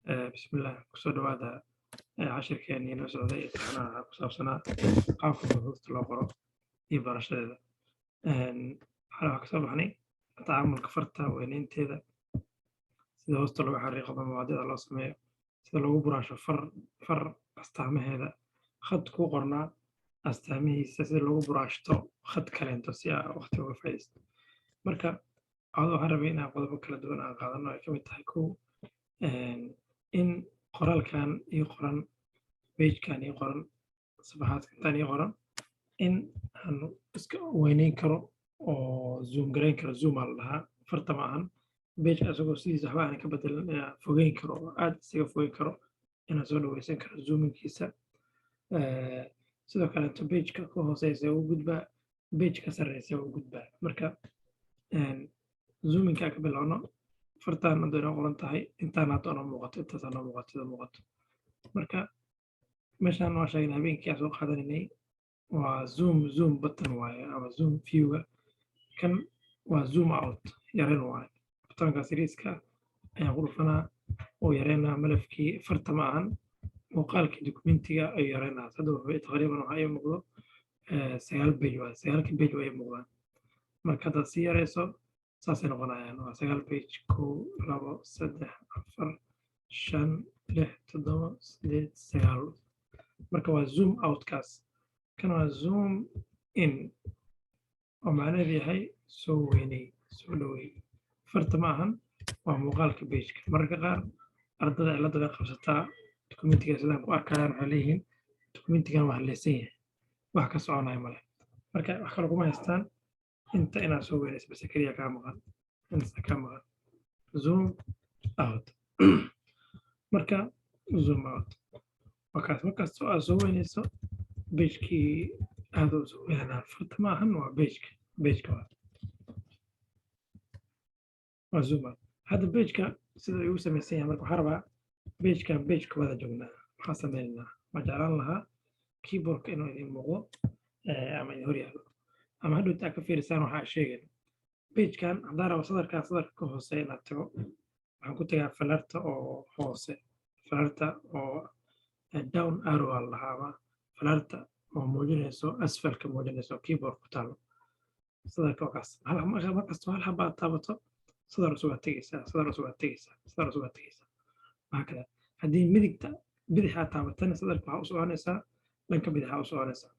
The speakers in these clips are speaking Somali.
بسم الله kusoo dhawaada cashirkeena inoo socday imtixaanaha ku saabsanaa qaabka buuxinta loo qoro iyo barashadeeda. Waxaa kasoo baxnay tacaamulka farta weynaynteeda, sida hoosta lagu xariiqo mawaadicda loo sameeyo, sida lagu buraasho far astaamaheeda, khad ku qornaa astaamihiisa, sida lagu buraashto khad kaleento si aa waqti uga faa'iidaysto. Marka waxaan rabay inaan qodobo kala duwan aan qaadano ay ka mid tahay kow in qoraalkan ii qoran pagekan ii qoran safaxaadkan ii qoran in aan iska weynayn karo oo zoom garayn karo. Zoom aa la dhahaa, farta ma ahan. Pageka isagoo sidiisa waxba aan ka bedelin inaan fogeyn karo oo aad isaga fogeyn karo, inaan soo dhaweysan karo zoominkiisa. Sidoo kaleeto pageka ka hooseysa u gudbaa, page ka sarreysa u gudbaa. Marka zoominka ka bilowno, fartaan hadday noo qoran tahay intaan hadda noo muuqato, intaas noo muuqato. Marka meeshaan waa sheegnay habeenkii aan soo qaadanaynay waa zoom button waaye ama zoom view-ga. Kan waa zoom out, yareyn waaye. Buttonka siriiska ayaan ku dhufanaa oo yareynaa malafkii farta ma ahan, muuqaalkii dokumentiga ayuu yareynaa. Hadda wuxuu taqriiban waxaa ii muuqdo 9 page waaye, 9 page waa ii muuqdaan. Marka haddaad sii yareyso saasay noqonayaan, waa 9 page 1 2 3 4 5 6 7 8 9. marka waa zoom out kaas. Kan waa zoom in oo macnaheedu yahay soo weynay, soo dhaweey. Farta ma ahan, waa muuqaalka pageka. Mararka qaar ardada cilada way qabsataa dokumentiga sidaan ku arkayaan waxay leeyihiin dokumentigan waa haleysan yahay, wax ka soconaya male. Marka wax kale kuma haystaan inta inaad soo weynayso bas kaliya kaa maqan, inta kaa maqan zoom out. marka zoom out markaas aad soo weynayso pagekii aad u soo weynaa. farta ma ahan, waa pageka waa zoom out. Hadda pageka sida uu samaysan yahay, marka waxaan rabaa pagekan pageka wada joognaa. Waxaan sameynaynaa, ma jeclaan lahaa keyboardka inuu idin muuqdo ama idin hor yaalo ama hadhowta aad ka fiirisaan waxaa sheegayn. Pagekan haddaan rabo sadarka ka hooseeya inaad tago, waxaan ku tagaa falarta oo hoose, falarta oo down arrow aa la dhahaa, ama falarta oo muujinayso asfalka muujinayso keyboard ku taalo. sadarka oo kaas markastoo hal xaba aad taabato sadar cusub aad tegeysaa, sadar cusub aad tegeysaa. waxaa kale haddii bidix aad taabatana sadarka waxaa u soconaysaa dhanka bidix aa u soconaysaa.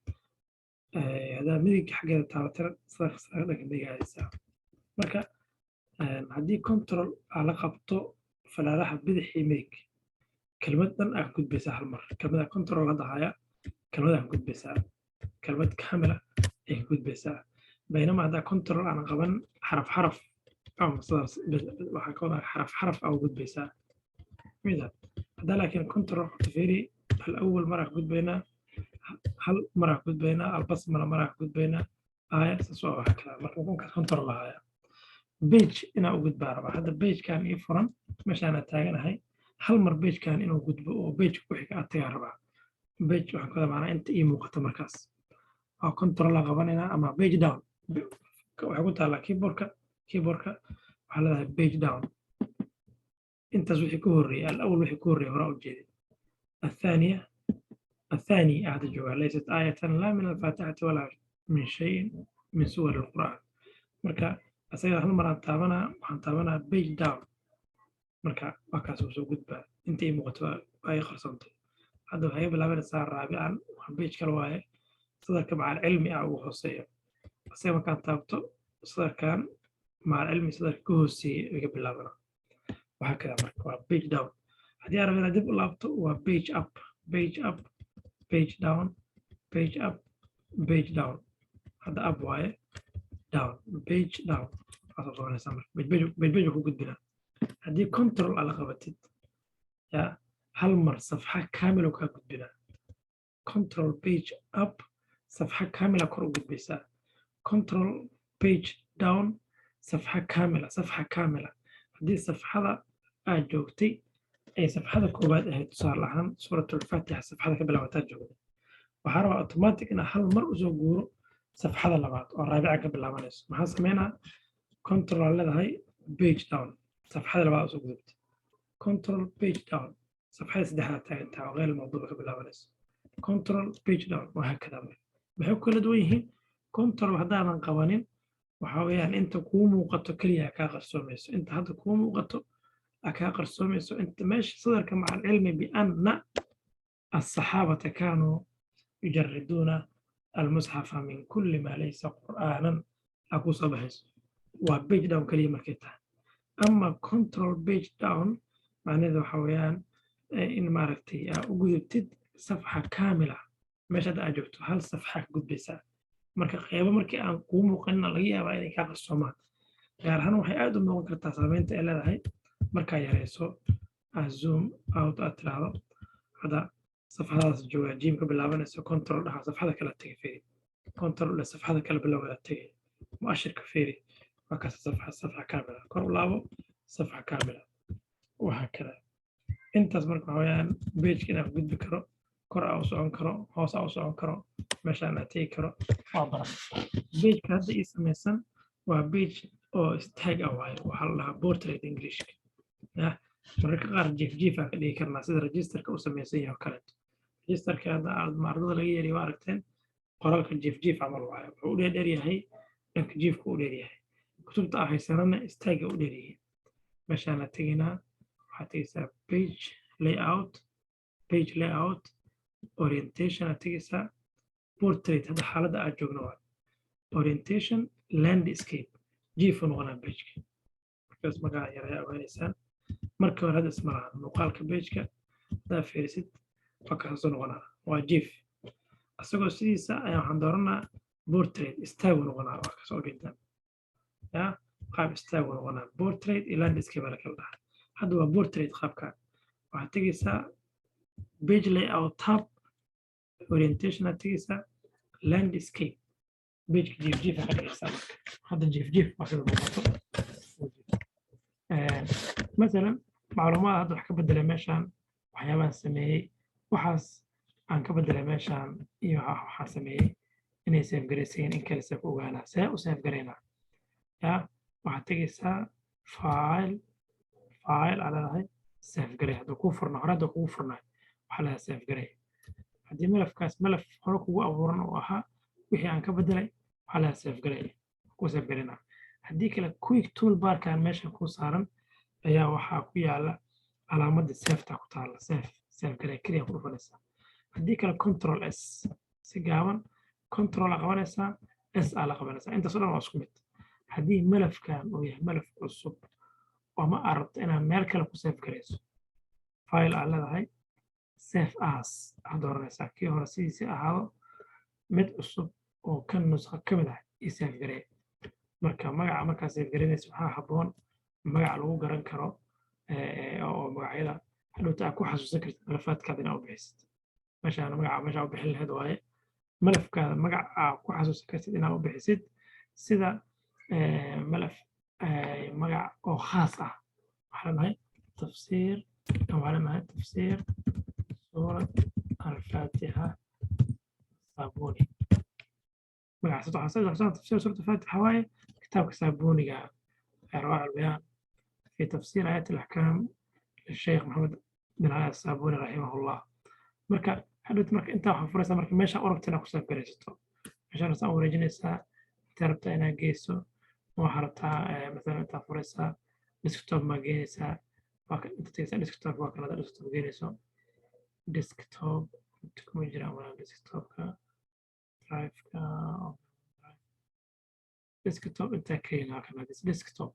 haddaad midigga xaggeeda taabatana sadarka dhanka midig aadaysaa. marka haddii control aa la qabto falaaraha bidix iyo midig, kelmad dhan aa gudbaysaa hal mar. kelmada control la dhahaya, kelmada gudbaysaa, kelmad kamila ay gudbaysaa. baynama haddaa control aan qaban xaraf ama sidaas waxaa ka wada xaraf aa gudbaysaa. haddaa laakiin control fiiri, hal awal maraa gudbaynaa, hal maraa gudbaynaa, albasmala maraa gudbaynaa, saas waa wax kale. marka kunkaas control lahaya page inaa u gudbaa rabaa. hadda pagekan ii furan, meeshaana taaganahay, hal mar pagekan inuu gudbo oo pageka ku xiga aad tagaa rabaa. page waxaan ka wada macnaa inta ii muuqato markaas waa control la qabanaynaa ama page down. waxay ku taallaa keyboardka waxaa leedahay page down. intaas wixii ka horreeyay الأول wixii ka horreeyay horaa u jeedin. الثاني هذا جوال ليست آية لا من الفاتحة ولا من شيء من سور القرآن. marka asaga hal mar aan taabanaa, waxaan taabanaa page down. marka waa kaas soo gudbaa inta ii muuqato ay qarsantay. hadda waxay bilaabanaysaa raabican, waa page kale waaye, sadarka macal cilmi ah ugu hooseeya. asaga markaan taabto sadarkan macal cilmi sadarka ka hooseeya iga bilaabana. waxaa kale marka waa page down. haddii aan rabaa dib u laabto waa page up, page down, page up, page down. hadda up waaye, down, page down. waxaad soconaysaa marka page ku gudbinaa. haddii control aad la qabatid yaa hal mar safxa kaamila kaa gudbinaa. control page up, safxa kaamila kor u gudbaysaa. control page down, safxa kaamila. haddii safxada aad joogtay ay safxada koowaad ahayd, tusaale ahaan suuratulfaatixa safxada ka bilaabataa joogday, waxaa rabaa automatic inaa hal mar usoo guuro safxada labaad oo raabica ka bilaabanayso. maxaa sameynaa control aa leedahay page down, safxada labaad usoo gudubta. control page down صفحة سدحات تاع غير الموضوع قبل أولس كنترول بيج داون وهكذا بحب كل دويه كنترول هذا من قوانين وحاويان أنت كوم وقت كليا كاقرسوميس أنت هذا كوم وقت كاقرسوميس أنت ماشي صدرك مع العلم بأن الصحابة كانوا يجردون المصحف من كل ما ليس قرآنا أكو صبحس وبيج داون كلمة كتا أما كنترول بيج داون معناه حويان إن معرفتي وجدت صفحة كاملة مش هذا أجبته هل صفحة قد بيسا مركا قيابة مركا أن قوم وقلنا لغيها بعد كاق الصومات غير هنو حي آدم نوان كرتا سامنت إلا هاي مركا يريسو الزوم أوت أتراضو هذا صفحة جوا جيم قبل لابنسو كنترول لها صفحة كلا تكفيري كنترول لصفحة كلا باللغة تجي مؤشر كفيري وكذا صفحة كاملة كور لابو صفحة كاملة وهكذا أنت مركا حويان بيج كنا في قد بكرو كرة أو سعون كرو هوس أو سعون كرو مشان أتي كرو وابرا بيج كهذا اسم يسن وبيج أو استهج أو هاي وحلها بورتريت إنجليش يا مركا غير جيف اللي كرنا سيد ريجستر كأسم يسيه وكلت ريجستر كهذا معروض لقي يلي واركتين قرالك جيف عمل وعي وقولي داري هاي إنك جيف كقولي هاي كتبت هاي سنة استهج قولي مشان أتينا حتيسا بيج layout orientation أتيسا portrait هذا حالة أجوجنا orientation landscape جيف نغنا بيجك بس ما قاعد يرى أوانيسان مركب هذا اسمه مقالك بيجك ده فيرسيت فكر نغنا وجيف أسوق سيسا أيام حضرنا portrait استوى نغنا وكسر جدا يا قام استوى نغنا portrait landscape على كل هذا هو portrait خابك وهتيسا page layout tab orientation هتيسا landscape بيج جيف هذا جيف مثلا معلومات هذا wax ka bedela meeshan waxyaabaha sameeyay waxaas aan ka bedela meeshan iyo waxa sameeyay inay save gareyseen in kale save ogaana see u save gareena ya waxa tagaysaa file ala lahay save garee haduu ku furno hore haduu kugu furnay waxa la save garee hadii malafkaas malaf hore kugu abuuran oo ahaa wixii aan ka bedelay على سيف جري وسيف جرينا هديك الكويك تول بار كان ماشي كو صارن ayaa waxaa ku yaala calaamada safeta ku taala save garay kaliya ku dhufanaysa hadii kale control s si gaaban control qabanaysa s ala qabanaysa inta soo dhan waa isku mid hadii malafkan uu yahay malaf cusub oo ma aragto inaad meel kale ku save garayso file aad leedahay save as aad dooranaysaa kii hore sidiisii ahaado mid cusub oo kan nusxa ka mid ah i save garay marka magaca markaa save garaynaysa waxaa habboon magac lagu garan karo oo magacyada hadhowta aad ku xasuusan kartid malafaadkaada inaad u bixisid meeshaan magaca meesha u bixin lahayd waaye malafkaada magac aad ku xasuusan kartid inaad u bixisid sida malaf magac oo khaas ah waxaa leenahay tafsiir suurat alfaatixa saabuni magacaas waxaa tafsiir suurat alfaatixa waaye kitaabka saabuniga رواه البيان في تفسير آيات الأحكام للشيخ محمد بن علي الصابوني رحمه الله مركا حدث مركا أنت وحفرسا مركا ماشا أوربتنا كسب جريستو عشان أصلا أوريجينيسا تربتا إنا جيسو وحربتا مثلا أنت فرسا ديسكتوب ما جينيسا أنت تيسا ديسكتوب واكنا دا ديسكتوب جينيسو ديسكتوب تكون يجرى ولا ديسكتوب كا درايف كا ديسكتوب أنت كينا كنا ديسكتوب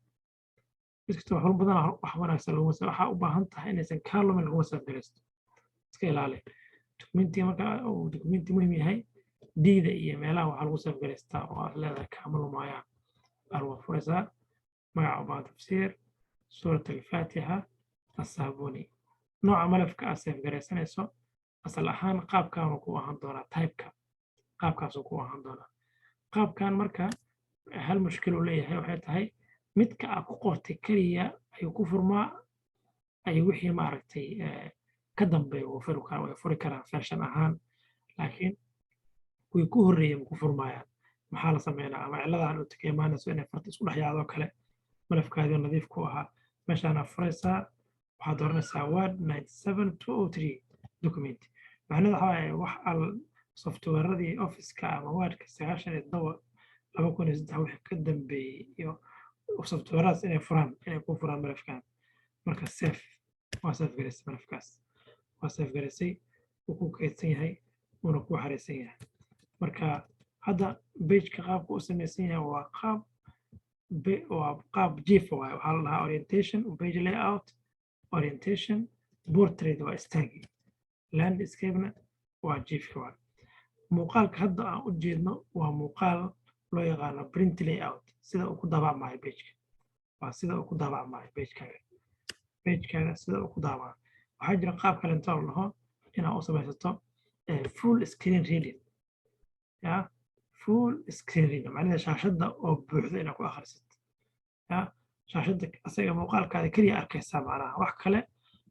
هل بدنا wax wanaagsan lagu soo waxa u baahan tahay inaysan kaalmo lagu soo garisto iska ilaali document muhiim yahay diida iyo meelaha waxa lagu soo garistaa oo aad leedahay kaamil maayaan arwa furaysa magaca baa tafsiir suurat al-faatiha as-saabuni nooca malafka aad save garaysanayso asal ahaan qaabkan uu ku ahaan doonaa type-ka qaabkaas uu ku ahaan doonaa qaabkan marka hal mushkil uu leeyahay waxay tahay midka aad ku qortay kaliya ayuu ku furmaa ay wixii maaragtay ka dambeeyo oo furi karaan version ahaan laakiin kuwii ku horreeyay ku furmayaan maxaa la sameynaa ama ciladahan uu ka imaanayso inay farta isku dhex yaacdo kale malafkaadii nadiif ku ahaa meeshaan furaysaa waxaad dooranaysaa word 97203 document macnaheedu waxa waaye wax al softwareadii office-ka ama wordka 97 wixii ka dambeeyey iyo softwareadaas inay ku furaan malafkan marka waa safe garaysay malafkaas waa safe garaysay wuu ku kaydsan yahay wuuna ku xareysan yahay marka hadda pageka qaabka u samaysan yahay waa qaab jiif waaye waxaa la dhahaa orientation page layout orientation portrait waa istaagi landscape-na waa jiifka waaye muuqaalka hadda aan u jeedno waa muuqaal loo yaqaano print layout sida uu ku daabacmayo pageka waa sida uu ku daabacmayo pagekaaga sida uu ku daabaco waxaa jira qaab kale inta la dhaho inaad u samaysato full screen reading ya full screen reading macnaheedu shaashadda oo buuxda inaad ku akhrisato ya shaashadda asaga muuqaalkaada keliya arkaysaa macnaha wax kale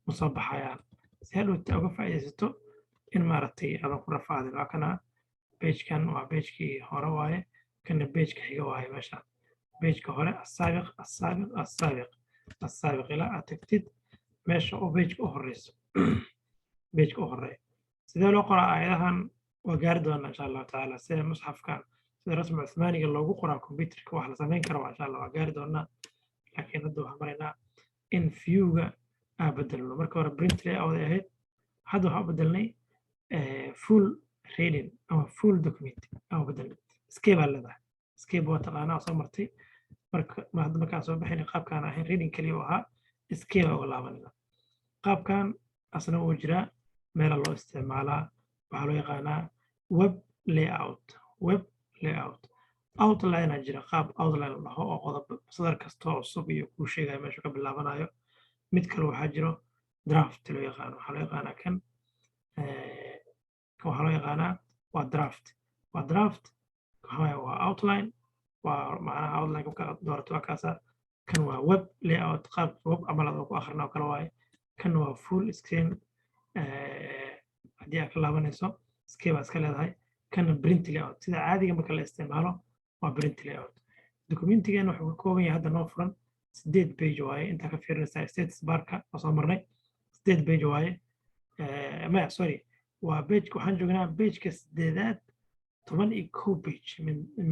ma soo baxayaan si hadhowta uga faa'iidaysato in maaragtay adan ku rafaadin waa kana pagekan waa pagekii hore waaye kana pageka xiga waaye meeshaan pageka hore asaabiq ilaa aad tagtid meesha oo pageka u horeyso pageka u horeeya sidee loo qoraa aayadahan waa gaari doonaa insha allahu tacaala sida musxafkan sida rasmi cuthmaaniga loogu qoraa computerka wax la samayn karo insha allah waa gaari doonaa laakiin hadda waxaan maraynaa in viewga aan bedelno marka hore print layout ay ahayd hadda waxaan u bedelnay full reading ama full document aan u bedelnay escape aa leedahay escape waa taqaanaa soo martay markaan soo bixinay qaabkaan ahayn reading keliya u ahaa escape aa uga laabanayna qaabkan asna wuu jiraa meela loo isticmaalaa waxaa loo yaqaanaa web layout outline jira qaab outline la dhaho oo qodob sadar kasta oo cusub iyo kuu sheegaya meesha ka bilaabanayo mid kale waxaa jiro draft loo yaqaano waxaa loo yaqaanaa kan waxaa loo yaqaanaa waa draft waa outline waa macnaha outline ka doorato waa kaasa kan waa web layout qaab web camalad oo ku akhrina oo kale waaye kan waa full screen haddii aad ka laabanayso escape aad iska leedahay kana print layout sida caadiga marka la isticmaalo waa print layout documentigan wuxuu ka kooban yahay hadda noo furan 8 page waaye intaa ka fiirinaysaa status barka oo soo marnay 8 page waaye sorry waa pageka waxaan joognaa pageka 11 page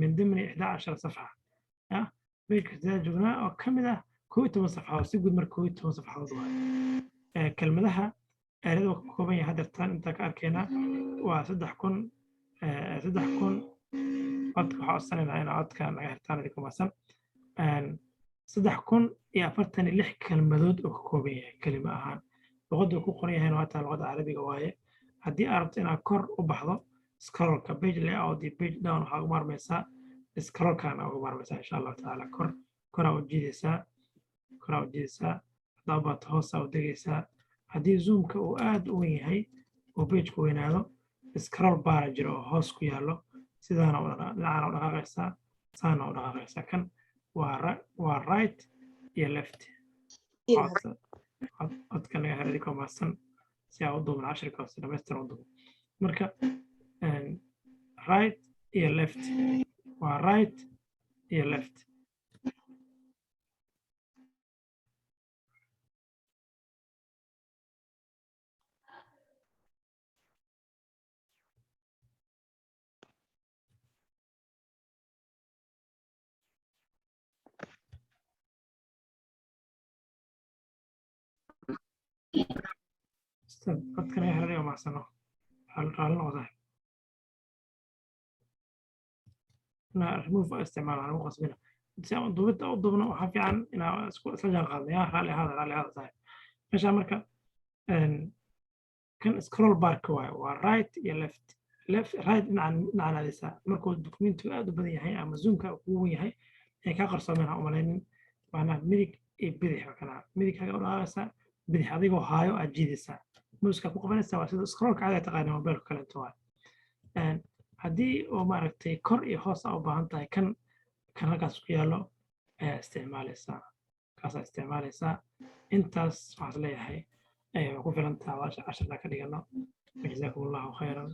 min dimni 11 صفحة ya pageka 8 joognaa oo ka mid ah 11 صفحة si guud marka 11 صفحadood waaye kelmadaha aaladda ka kooban yahay haddeertaan intaa ka arkaynaa waa 3000 codka waxaa codsanaynaa inaa codka naga xirtaan idinku maasan 3046 kelmadood oo ka kooban yahay kelimo ahaan luqadda uu ku qoran yahayna waa taa luqadda carabiga waaye haddii aad rabto inaad kor u baxdo scrollka page layout iyo page down waxaa ugu maarmaysaa scrollkana ugu maarmaysaa insha allahu tacaala koraa u jiidaysaa haddaa u baato hoosaa u degaysaa haddii zoomka uu aad u weyn yahay oo pageka weynaado scroll bar jiro oo hoos ku yaallo sidaana dhinacana u dhaqaaqaysaa saana u dhaqaaqaysaa kan waa right iyo left codka naga hera idinko maasan si aa u duubna cashirka si dhamaystiran u duubna marka right iyo left waa right iyo left codka naga hera idinko maasano raalli noqotahay remove استعمال على مقصبنا duubidda u duubno waxaa fiican inaa isla jaan qaadno yaa raalli ahaada tahay meesha marka kan scroll barka waaye waa right iyo left right dhinacan aadaysaa markuu documentigu aad u badan yahay ama zoomka ugu wen yahay ay kaa qarsoomeen ha umalaynin macnaha midig iyo bidix kana midig kaga u dhaqaaqaysaa bidix adigoo haayo aad jiidaysaa muuska ku qabanaysaa waa sida scrollka caadi taqaana mobilka kale inta waaye haddii oo maaragtay kor iyo hoos aa u baahan tahay kan halkaas ku yaallo ayaa isticmaalaysaa kaasaa isticmaalaysaa intaas waxaad leeyahay ku filan tahay cashirna ka dhigano jazaakum allahu khayran